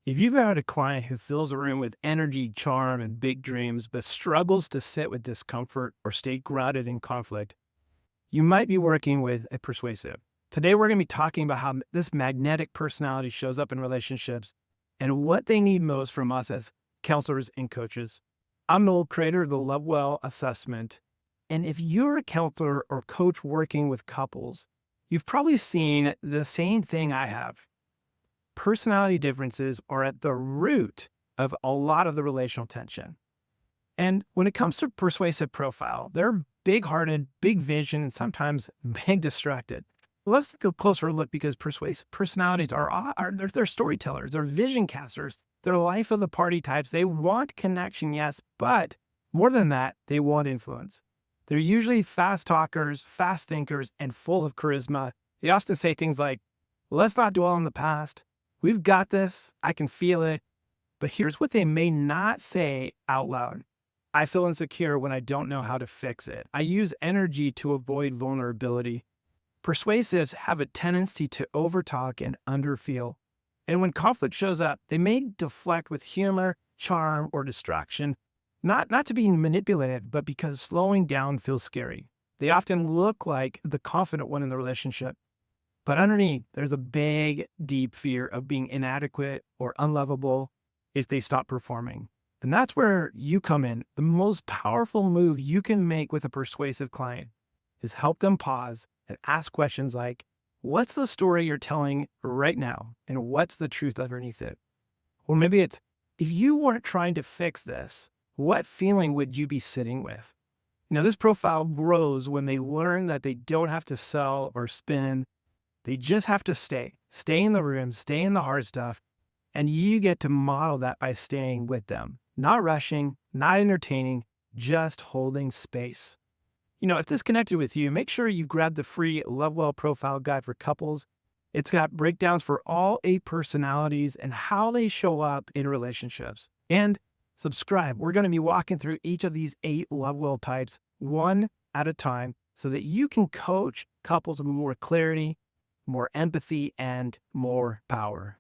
If you've had a client who fills a room with energy, charm, and big dreams, but struggles to sit with discomfort or stay grounded in conflict, you might be working with a persuasive. Today, we're going to be talking about how this magnetic personality shows up in relationships and what they need most from us as counselors and coaches. I'm Noel, creator of the LoveWell Assessment. And if you're a counselor or coach working with couples, you've probably seen the same thing I have. Personality differences are at the root of a lot of the relational tension. And when it comes to persuasive profile, they're big hearted, big vision, and sometimes big distracted. Let's take a closer look because persuasive personalities they're storytellers, they're vision casters, they're life of the party types. They want connection, yes, but more than that, they want influence. They're usually fast talkers, fast thinkers, and full of charisma. They often say things like, let's not dwell on the past. We've got this. I can feel it. But here's what they may not say out loud. I feel insecure when I don't know how to fix it. I use energy to avoid vulnerability. Persuasives have a tendency to overtalk and underfeel. And when conflict shows up, they may deflect with humor, charm, or distraction, not to be manipulated, but because slowing down feels scary. They often look like the confident one in the relationship. But underneath, there's a big, deep fear of being inadequate or unlovable if they stop performing. And that's where you come in. The most powerful move you can make with a persuasive client is help them pause and ask questions like, what's the story you're telling right now? And what's the truth underneath it? Or maybe it's, if you weren't trying to fix this, what feeling would you be sitting with? This profile grows when they learn that they don't have to sell or spin. They just have to stay in the room, stay in the hard stuff. And you get to model that by staying with them, not rushing, not entertaining, just holding space. If this connected with you, make sure you grab the free LoveWell profile guide for couples. It's got breakdowns for all 8 personalities and how they show up in relationships. And subscribe. We're going to be walking through each of these 8 LoveWell types one at a time so that you can coach couples with more clarity, more empathy, and more power.